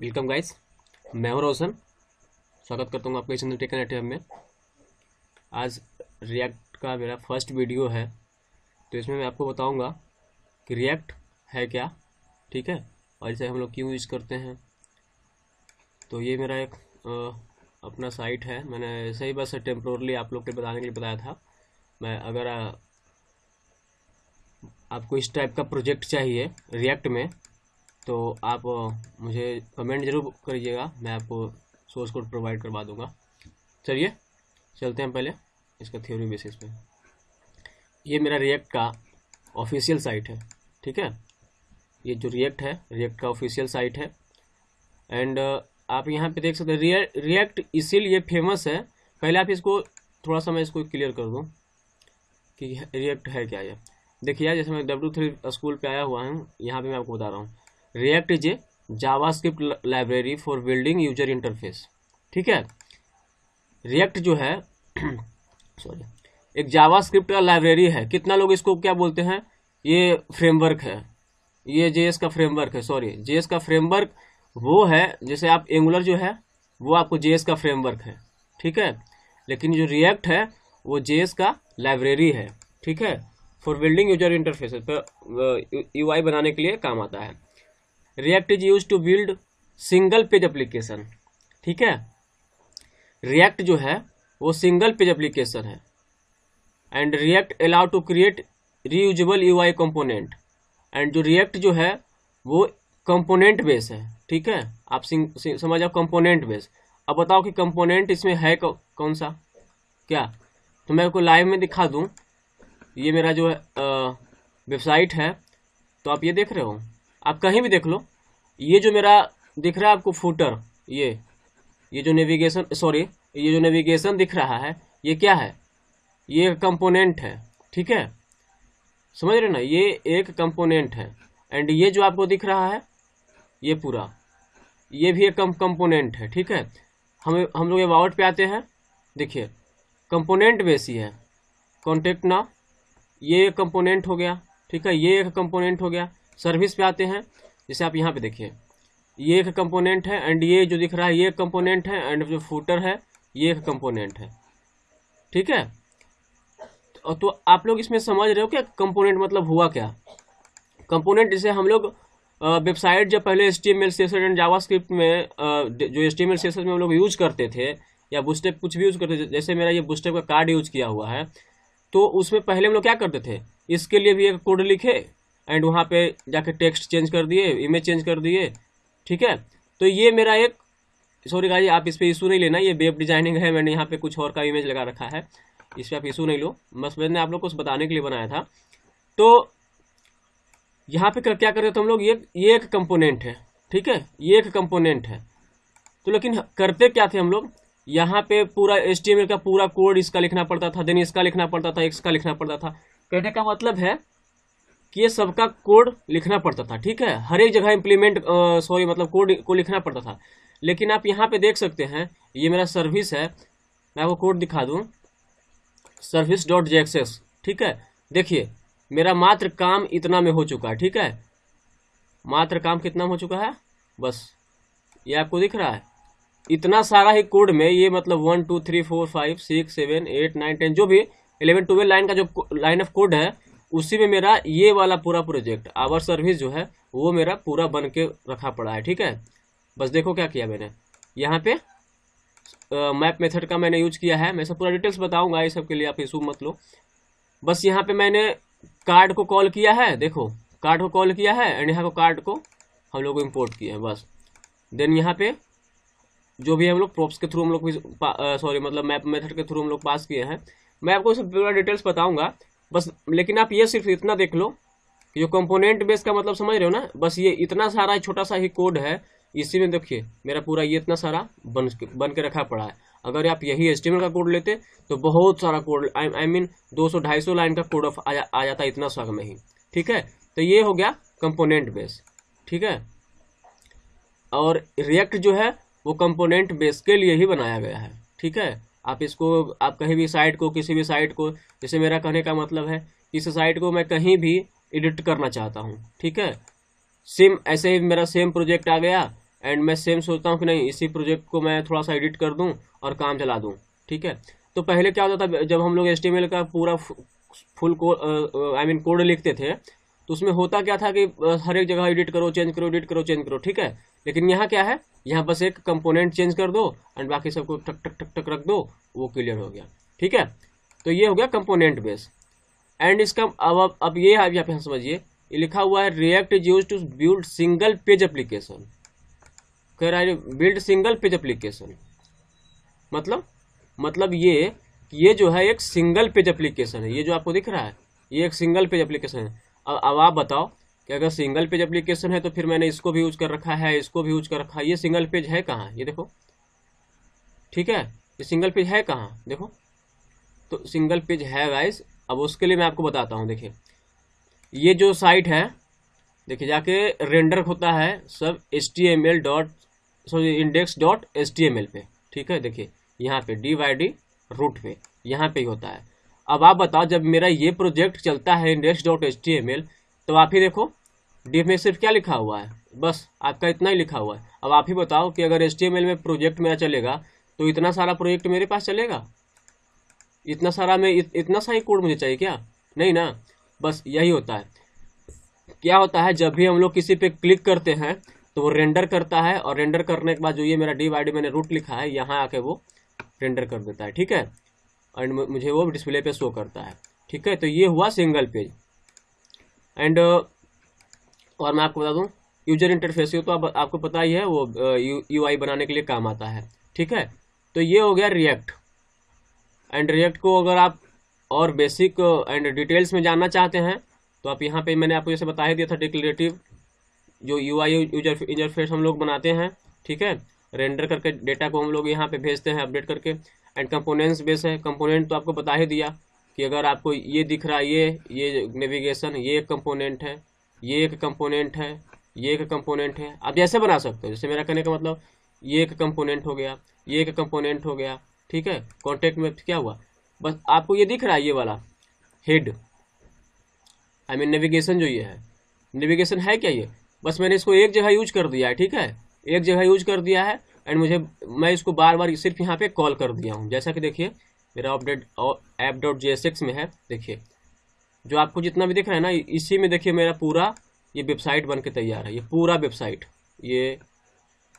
Welcome guys. मैं हूं रोशन। स्वागत करता हूं आपका इस टेक एंड में। आज रिएक्ट का मेरा फर्स्ट वीडियो है, तो इसमें मैं आपको बताऊंगा कि रिएक्ट है क्या, ठीक है, और इसे हम लोग क्यों यूज करते हैं। तो ये मेरा एक अपना साइट है। मैंने ऐसे ही बस टेम्पोरली आप लोग को बताने के लिए बताया था। मैं अगर आपको इस टाइप का प्रोजेक्ट चाहिए रिएक्ट में, तो आप मुझे कमेंट जरूर करिएगा, मैं आपको सोर्स कोड प्रोवाइड करवा दूंगा। चलिए चलते हैं पहले इसका थ्योरी बेसिस पे। ये मेरा रिएक्ट का ऑफिशियल साइट है, ठीक है। ये जो रिएक्ट है, रिएक्ट का ऑफिशियल साइट है। एंड आप यहाँ पे देख सकते हैं रिएक्ट इसीलिए फेमस है। पहले आप इसको थोड़ा सा मैं इसको क्लियर कर दूँ कि रिएक्ट है क्या। ये देखिए, जैसे मैं W3 स्कूल पे आया हुआ हूँ, यहाँ पे मैं आपको बता रहा हूँ react is a JavaScript library for building user interface, ठीक है। रिएक्ट जो है सॉरी, एक जावास्क्रिप्ट का लाइब्रेरी है। कितना लोग इसको क्या बोलते हैं, ये फ्रेमवर्क है, ये जेएस का फ्रेमवर्क है। सॉरी, जेएस का फ्रेमवर्क वो है, जैसे आप एंगुलर जो है वो आपको जेएस का फ्रेमवर्क है, ठीक है। लेकिन जो रिएक्ट है वो जेएस का लाइब्रेरी है, ठीक है, फॉर बिल्डिंग यूजर इंटरफेस पर यूआई बनाने के लिए काम आता है। React is use to build single page application, ठीक है। रिएक्ट जो है वो सिंगल पेज एप्लीकेशन है। And React allow to create reusable UI component. And जो रिएक्ट जो है वो कंपोनेंट बेस है, ठीक है। आप समझ आओ कंपोनेंट बेस। अब बताओ कि कंपोनेंट इसमें है कौन सा क्या। तो मैं आपको लाइव में दिखा दूं। ये मेरा जो है वेबसाइट है, तो आप ये देख रहे हो, आप कहीं भी देख लो। ये जो मेरा दिख रहा है आपको फुटर, ये जो नेविगेशन, सॉरी, ये जो नेविगेशन दिख रहा है, ये क्या है, ये कंपोनेंट है, ठीक है। समझ रहे ना, ये एक कंपोनेंट है। एंड ये जो आपको दिख रहा है ये पूरा, ये भी एक कंपोनेंट है, ठीक है। हम लोग अबाउट पे आते हैं, देखिए कंपोनेंट बेस ही है। कॉन्टेक्ट नाउ, ये एक कंपोनेंट हो गया, ठीक है, ये एक कंपोनेंट हो गया। सर्विस पे आते हैं, जैसे आप यहाँ पे देखिए, ये एक कंपोनेंट है। एंड ये जो दिख रहा है ये एक कंपोनेंट है। एंड जो फुटर है ये एक कंपोनेंट है, ठीक है। तो आप लोग इसमें समझ रहे हो क्या कंपोनेंट मतलब हुआ क्या। कंपोनेंट जैसे हम लोग वेबसाइट जब पहले HTML CSS एंड जावास्क्रिप्ट में जो HTML CSS में हम लोग यूज करते थे, या बूटस्ट्रैप कुछ भी यूज करते थे, जैसे मेरा ये बूटस्ट्रैप का कार्ड यूज किया हुआ है, तो उसमें पहले हम लोग क्या करते थे, इसके लिए भी एक कोड लिखे एंड वहाँ पे जाके टेक्स्ट चेंज कर दिए, इमेज चेंज कर दिए, ठीक है। तो ये मेरा एक, सॉरी गाइस, आप इस पे इशू नहीं लेना, ये वेब डिजाइनिंग है, मैंने यहाँ पे कुछ और का इमेज लगा रखा है, इस पर आप इशू नहीं लो, बस मैंने आप लोग को बताने के लिए बनाया था। तो यहाँ पे क्या करते थे हम लोग, ये एक कंपोनेंट है, ठीक है, ये एक कंपोनेंट है। तो लेकिन करते क्या थे हम लोग, यहाँ पे पूरा HTML का पूरा कोड इसका लिखना पड़ता था, देन इसका लिखना पड़ता था, इसका लिखना पड़ता था। कहने का मतलब है कि ये सबका कोड लिखना पड़ता था, ठीक है, हर एक जगह इम्प्लीमेंट मतलब कोड को लिखना पड़ता था। लेकिन आप यहाँ पे देख सकते हैं, ये मेरा सर्विस है, मैं आपको कोड दिखा दूँ, service.jxs, ठीक है। देखिए मेरा मात्र काम इतना में हो चुका है, ठीक है, मात्र काम कितना हो चुका है, बस ये आपको दिख रहा है। इतना सारा ही कोड में ये मतलब 1 2 3 4 5 6 7 8 9 10 जो भी 11 12 लाइन का जो लाइन ऑफ कोड है, उसी में मेरा ये वाला पूरा प्रोजेक्ट आवर सर्विस जो है वो मेरा पूरा बन के रखा पड़ा है, ठीक है। बस देखो क्या किया मैंने यहाँ पे, मैप मेथड का मैंने यूज किया है। मैं सब पूरा डिटेल्स बताऊंगा, ये सब के लिए आप इशू मत लो। बस यहाँ पे मैंने कार्ड को कॉल किया है, देखो कार्ड को कॉल किया है, एंड यहाँ को कार्ड को हम लोग इम्पोर्ट किए हैं, बस। देन यहाँ पे जो भी हम लोग प्रॉप्स के थ्रू हम लोग, सॉरी मतलब मैप मेथड के थ्रू हम लोग पास किए हैं। मैं आपको सब पूरा डिटेल्स बताऊंगा बस, लेकिन आप ये सिर्फ इतना देख लो कि जो कंपोनेंट बेस का मतलब समझ रहे हो ना, बस ये इतना सारा छोटा सा ही कोड है, इसी में देखिए मेरा पूरा ये इतना सारा बन के रखा पड़ा है। अगर आप यही HTML का कोड लेते तो बहुत सारा कोड, आई मीन 200-250 लाइन का कोड आ जाता इतना सा में ही, ठीक है। तो ये हो गया कंपोनेंट बेस, ठीक है। और रिएक्ट जो है वो कंपोनेंट बेस के लिए ही बनाया गया है, ठीक है। आप इसको, आप कहीं भी साइट को, किसी भी साइट को, जैसे मेरा कहने का मतलब है इस साइट को मैं कहीं भी एडिट करना चाहता हूँ, ठीक है। सेम ऐसे ही मेरा सेम प्रोजेक्ट आ गया, एंड मैं सेम सोचता हूँ कि नहीं इसी प्रोजेक्ट को मैं थोड़ा सा एडिट कर दूँ और काम चला दूँ, ठीक है। तो पहले क्या होता था, जब हम लोग HTML का पूरा फुल कोड कोड लिखते थे, तो उसमें होता क्या था कि हर एक जगह एडिट करो, चेंज करो, एडिट करो, चेंज करो, ठीक है। लेकिन यहाँ क्या है, यहाँ बस एक कंपोनेंट चेंज कर दो एंड बाकी सबको टक टक टक टक रख दो, वो क्लियर हो गया, ठीक है। तो ये हो गया कंपोनेंट बेस। एंड इसका अब ये आप यहाँ पे समझिए, ये लिखा हुआ है React is used to build single page application. कह रहा है बिल्ड सिंगल पेज एप्लीकेशन, मतलब ये जो है एक सिंगल पेज एप्लीकेशन है। ये जो आपको दिख रहा है ये एक सिंगल पेज एप्लीकेशन है। अब आप बताओ कि अगर सिंगल पेज एप्लीकेशन है तो फिर मैंने इसको भी यूज कर रखा है, इसको भी यूज कर रखा है, ये सिंगल पेज है कहाँ, ये देखो, ठीक है। ये सिंगल पेज है कहाँ, देखो, तो सिंगल पेज है गाइस। अब उसके लिए मैं आपको बताता हूँ, देखिए ये जो साइट है, देखिए जाके रेंडर होता है सब index.html पे, ठीक है। देखिए यहाँ पे dy रूट पे यहाँ पे ही होता है। अब आप बताओ जब मेरा ये प्रोजेक्ट चलता है index.html, तो आप ही देखो div में सिर्फ क्या लिखा हुआ है, बस आपका इतना ही लिखा हुआ है। अब आप ही बताओ कि अगर HTML में प्रोजेक्ट मेरा चलेगा तो इतना सारा प्रोजेक्ट मेरे पास चलेगा, इतना सारा में इतना सा ही कोड मुझे चाहिए क्या, नहीं ना। बस यही होता है, क्या होता है जब भी हम लोग किसी पे क्लिक करते हैं तो वो रेंडर करता है, और रेंडर करने के बाद जो ये मेरा dy मैंने रूट लिखा है यहाँ आके वो रेंडर कर देता है, ठीक है। एंड मुझे वो डिस्प्ले पे शो करता है, ठीक है। तो ये हुआ सिंगल पेज। एंड और मैं आपको बता दूं यूजर इंटरफेस, तो आपको पता ही है वो UI बनाने के लिए काम आता है, ठीक है। तो ये हो गया रिएक्ट। एंड रिएक्ट को अगर आप और बेसिक एंड डिटेल्स में जानना चाहते हैं तो आप यहाँ पे मैंने आपको जैसे बता ही दिया था, डिक्लेरेटिव जो UI यूजर इंटरफेस हम लोग बनाते हैं, ठीक है। रेंडर करके डेटा को हम लोग यहाँ पे भेजते हैं अपडेट करके। एंड कंपोनेंट्स बेस है, कंपोनेंट तो आपको बता ही दिया कि अगर आपको ये दिख रहा है ये नेविगेशन, ये एक कंपोनेंट है, ये एक कंपोनेंट है, ये एक कंपोनेंट है। आप जैसे बना सकते हो, जैसे मेरा कहने का मतलब ये एक कंपोनेंट हो गया, ये एक कंपोनेंट हो गया, ठीक है। कॉन्टेक्ट में क्या हुआ, बस आपको ये दिख रहा है ये वाला हेड, नेविगेशन जो ये है, नेविगेशन है क्या ये, बस मैंने इसको एक जगह यूज कर दिया है, ठीक है, एक जगह यूज कर दिया है। एंड मैं इसको बार बार सिर्फ यहाँ पे कॉल कर दिया हूँ, जैसा कि देखिए मेरा अपडेट app.jsx में है। देखिए जो आपको जितना भी दिख रहा है ना, इसी में देखिए मेरा पूरा ये वेबसाइट बन के तैयार है, ये पूरा वेबसाइट, ये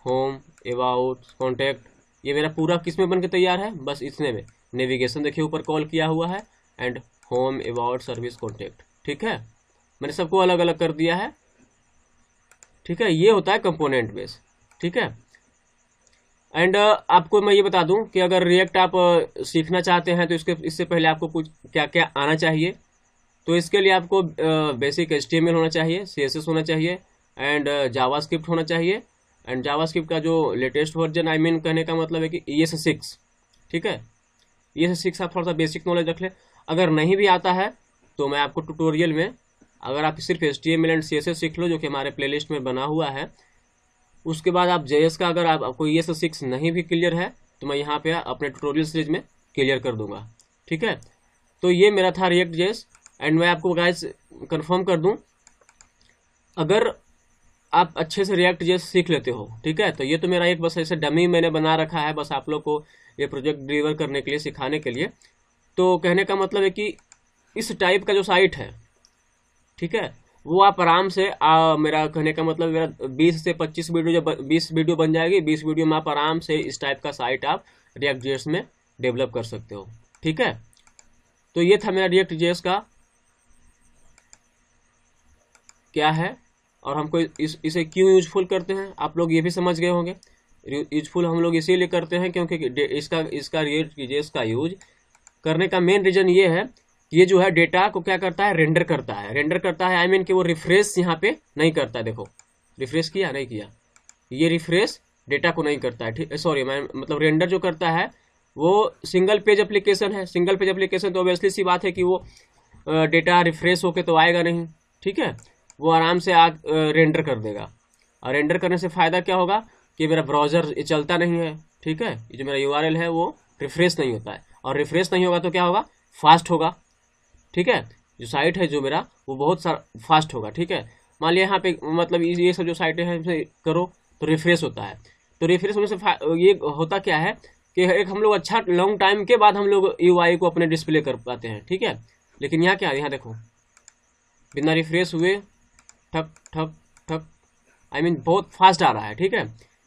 होम, अबाउट, कॉन्टैक्ट, ये मेरा पूरा किस में बन के तैयार है, बस इतने में। नेविगेशन देखिए ऊपर कॉल किया हुआ है, and home, about, service, contact, ठीक है। मैंने सबको अलग अलग कर दिया है, ठीक है। ये होता है कंपोनेंट बेस, ठीक है। एंड आपको मैं ये बता दूं कि अगर रिएक्ट आप सीखना चाहते हैं तो इससे पहले आपको कुछ क्या क्या आना चाहिए। तो इसके लिए आपको बेसिक HTML होना चाहिए, CSS होना चाहिए, एंड जावास्क्रिप्ट होना चाहिए। एंड जावास्क्रिप्ट का जो लेटेस्ट वर्जन कहने का मतलब है कि ES6, ठीक है। ES6 आप थोड़ा सा बेसिक नॉलेज रख लें। अगर नहीं भी आता है तो मैं आपको ट्यूटोरियल में, अगर आप सिर्फ HTML एंड CSS सीख लो जो कि हमारे प्लेलिस्ट में बना हुआ है, उसके बाद आप JS का अगर आपको ES6 नहीं भी क्लियर है तो मैं यहाँ पे अपने ट्यूटोरियल सीरीज में क्लियर कर दूंगा, ठीक है। तो ये मेरा था रिएक्ट JS। एंड मैं आपको गाइस कंफर्म कर दूं, अगर आप अच्छे से रिएक्ट JS सीख लेते हो, ठीक है, तो ये तो मेरा एक बस ऐसे डमी मैंने बना रखा है, बस आप लोग को ये प्रोजेक्ट डिलीवर करने के लिए, सिखाने के लिए। तो कहने का मतलब है कि इस टाइप का जो साइट है, ठीक है, वो आप आराम से मेरा कहने का मतलब मेरा 20 से 25 वीडियो, जब 20 वीडियो बन जाएगी, 20 वीडियो में आप आराम से इस टाइप का साइट आप रिएक्ट JS में डेवलप कर सकते हो, ठीक है। तो ये था मेरा रिएक्ट JS का क्या है, और हमको इसे क्यों यूजफुल करते हैं, आप लोग ये भी समझ गए होंगे। यूजफुल हम लोग इसीलिए करते हैं क्योंकि इसका रिएक्ट JS का यूज करने का मेन रीजन ये है, ये जो है डेटा को क्या करता है, रेंडर करता है, कि वो रिफ्रेश यहाँ पे नहीं करता है। देखो रिफ्रेश किया, नहीं किया, ये रिफ्रेश डेटा को नहीं करता है, ठीक, सॉरी मैं मतलब रेंडर जो करता है वो सिंगल पेज एप्लीकेशन है। सिंगल पेज एप्लीकेशन तो ऑब्वियसली सी बात है कि वो डेटा रिफ्रेश होके तो आएगा नहीं, ठीक है, वो आराम से रेंडर कर देगा। और रेंडर करने से फ़ायदा क्या होगा कि मेरा ब्राउज़र चलता नहीं है, ठीक है, ये जो मेरा URL है वो रिफ्रेश नहीं होता है, और रिफ्रेश नहीं होगा तो क्या होगा, फास्ट होगा, ठीक है। जो साइट है जो मेरा वो बहुत सारा फास्ट होगा, ठीक है। मान लिया यहाँ पे मतलब ये सब जो साइटें हैं इसे करो तो रिफ्रेश होता है। तो रिफ्रेश होने से ये होता क्या है कि एक हम लोग अच्छा लॉन्ग टाइम के बाद हम लोग UI को अपने डिस्प्ले कर पाते हैं, ठीक है। लेकिन यहाँ क्या है, यहाँ देखो बिना रिफ्रेश हुए ठक ठक ठक आई मीन बहुत फास्ट आ रहा है, ठीक है।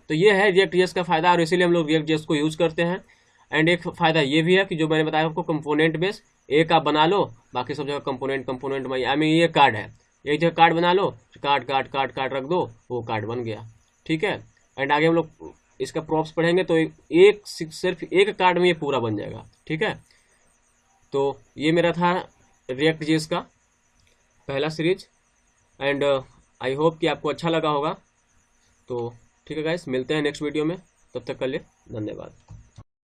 तो ये है React.js का फ़ायदा, और इसीलिए हम लोग React.js को यूज़ करते हैं। एंड एक फ़ायदा ये भी है कि जो मैंने बताया आपको, कंपोनेंट बेस एक आप बना लो, बाकी सब जगह कंपोनेंट में आई मीन ये कार्ड है, एक जगह कार्ड बना लो, कार्ड रख दो, वो कार्ड बन गया, ठीक है। एंड आगे हम लोग इसका प्रॉप्स पढ़ेंगे तो सिर्फ एक कार्ड में ये पूरा बन जाएगा, ठीक है। तो ये मेरा था React.js का पहला सीरीज, एंड आई होप कि आपको अच्छा लगा होगा। तो ठीक है गाइस, मिलते हैं नेक्स्ट वीडियो में, तब तक के लिए धन्यवाद।